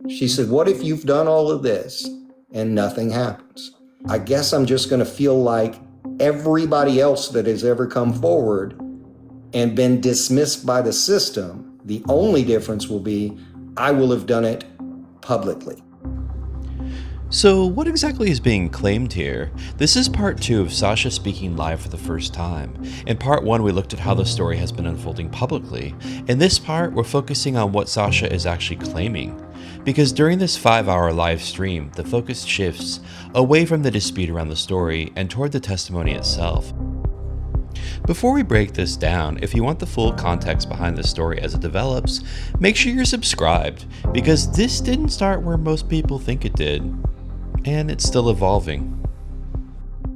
She said, what if you've done all of this and nothing happens? I guess I'm just going to feel like everybody else that has ever come forward and been dismissed by the system, the only difference will be I will have done it publicly. So what exactly is being claimed here? This is part 2 of Sascha speaking live for the first time. In part 1, we looked at how the story has been unfolding publicly. In this part, we're focusing on what Sascha is actually claiming. Because during this 5-hour live stream, the focus shifts away from the dispute around the story and toward the testimony itself. Before we break this down, if you want the full context behind the story as it develops, make sure you're subscribed, because this didn't start where most people think it did. And it's still evolving.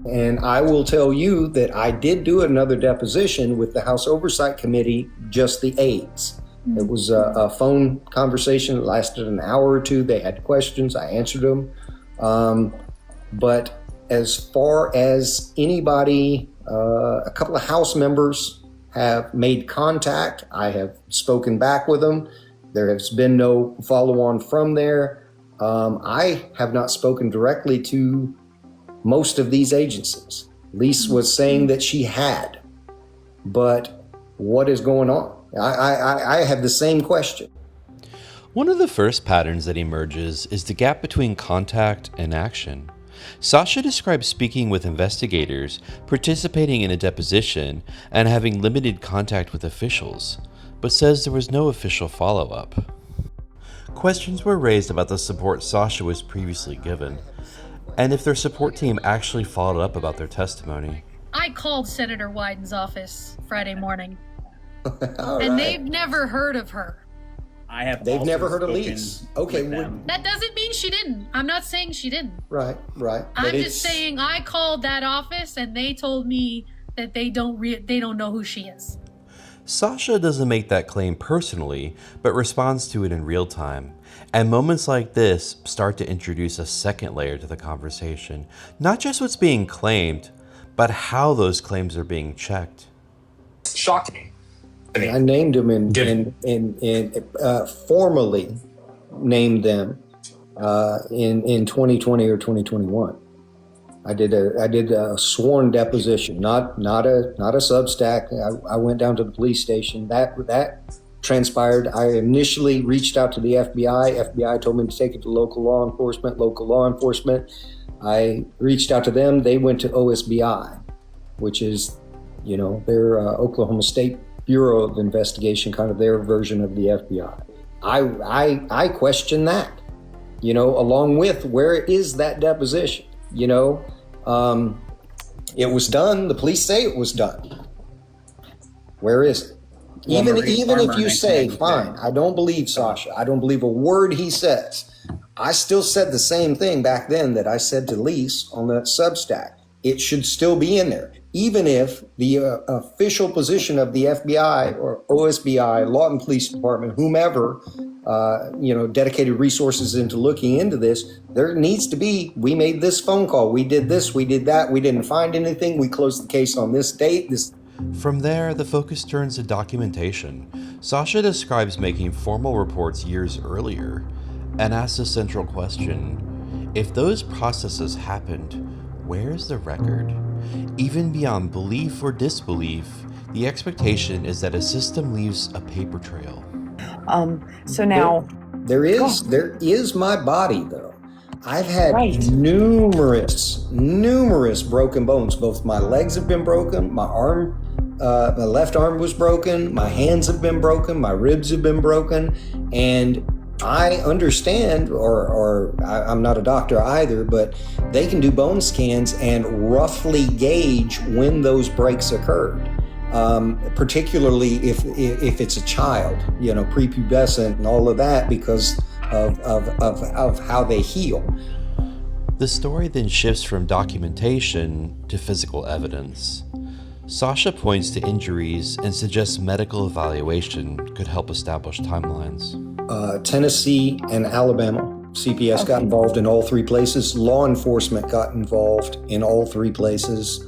And I will tell you that I did do another deposition with the House Oversight Committee, just the aides. It was a phone conversation that lasted an hour or two. They had questions, I answered them. But as far as anybody, a couple of House members have made contact. I have spoken back with them. There has been no follow-on from there. I have not spoken directly to most of these agencies. Lise was saying that she had, but what is going on? I have the same question. One of the first patterns that emerges is the gap between contact and action. Sascha describes speaking with investigators, participating in a deposition, and having limited contact with officials, but says there was no official follow-up. Questions were raised about the support Sascha was previously given, and if their support team actually followed up about their testimony. I called Senator Wyden's office Friday morning, And they've never heard of her. They've never heard of Lise. Okay. That doesn't mean she didn't. I'm not saying she didn't. Right. I'm just saying I called that office and they told me that they don't know who she is. Sascha doesn't make that claim personally, but responds to it in real time. And moments like this start to introduce a second layer to the conversation. Not just what's being claimed, but how those claims are being checked. Shocked me. I named them formally named them in 2020 or 2021. I did a sworn deposition, not a Substack. I went down to the police station. That transpired. I initially reached out to the FBI. FBI told me to take it to local law enforcement. I reached out to them. They went to OSBI, which is, their Oklahoma State Bureau of Investigation, kind of their version of the FBI. I question that, along with where is that deposition? It was done. The police say it was done. Where is it? Even if you say, fine, I don't believe Sascha, I don't believe a word he says. I still said the same thing back then that I said to Lise on that Substack. It should still be in there. Even if the official position of the FBI or OSBI, Law and Police Department, whomever, dedicated resources into looking into this, there needs to be, we made this phone call, we did this, we did that, we didn't find anything, we closed the case on this date. From there, the focus turns to documentation. Sascha describes making formal reports years earlier and asks a central question. If those processes happened, where's the record? Even beyond belief or disbelief, the expectation is that a system leaves a paper trail. So now... There is my body, though. I've had numerous broken bones. Both my legs have been broken, my left arm was broken, my hands have been broken, my ribs have been broken, and I understand, or I'm not a doctor either, but they can do bone scans and roughly gauge when those breaks occurred. Particularly if it's a child, prepubescent and all of that, because of how they heal. The story then shifts from documentation to physical evidence. Sascha points to injuries and suggests medical evaluation could help establish timelines. Tennessee and Alabama, CPS got involved in all three places. Law enforcement got involved in all three places,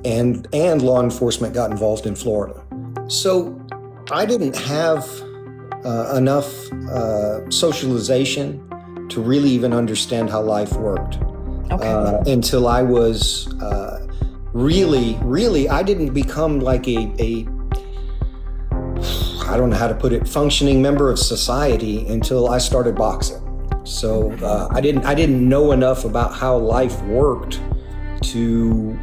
and law enforcement got involved in Florida. So I didn't have enough socialization to really even understand how life worked. Until I was really, I didn't become like a I don't know how to put it, functioning member of society until I started boxing. So I didn't know enough about how life worked to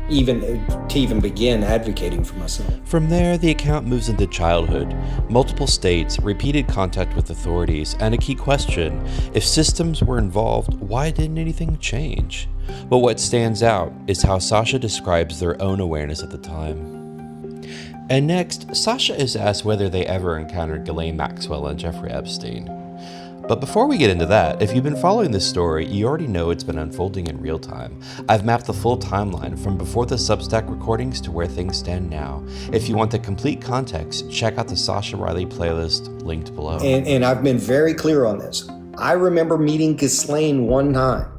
even begin advocating for myself. From there, the account moves into childhood, multiple states, repeated contact with authorities, and a key question: if systems were involved, why didn't anything change? But what stands out is how Sascha describes their own awareness at the time. And next, Sascha is asked whether they ever encountered Ghislaine Maxwell and Jeffrey Epstein. But before we get into that, if you've been following this story, you already know it's been unfolding in real time. I've mapped the full timeline from before the Substack recordings to where things stand now. If you want the complete context, check out the Sascha Riley playlist linked below. And I've been very clear on this. I remember meeting Ghislaine one time,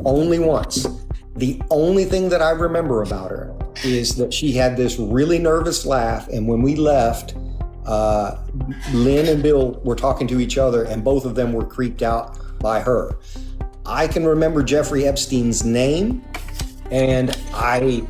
only once. The only thing that I remember about her is that she had this really nervous laugh, and when we left, Lynn and Bill were talking to each other, and both of them were creeped out by her. I can remember Jeffrey Epstein's name, and I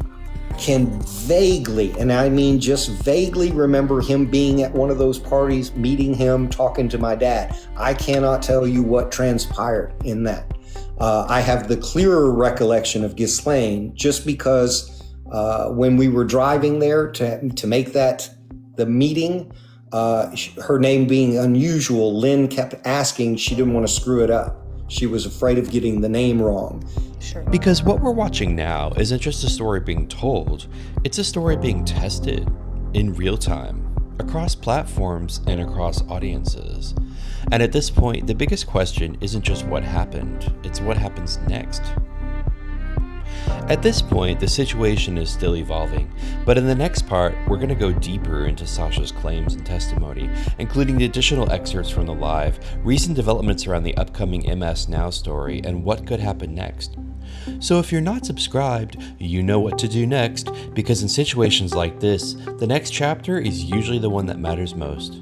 can vaguely, and I mean just vaguely, remember him being at one of those parties, meeting him, talking to my dad. I cannot tell you what transpired in that. I have the clearer recollection of Ghislaine just because when we were driving there to make the meeting, her name being unusual, Lynn kept asking. She didn't want to screw it up. She was afraid of getting the name wrong. Sure. Because what we're watching now isn't just a story being told, it's a story being tested in real time, across platforms and across audiences. And at this point, the biggest question isn't just what happened, it's what happens next. At this point, the situation is still evolving, but in the next part, we're going to go deeper into Sascha's claims and testimony, including the additional excerpts from the live, recent developments around the upcoming MS Now story, and what could happen next. So if you're not subscribed, you know what to do next, because in situations like this, the next chapter is usually the one that matters most.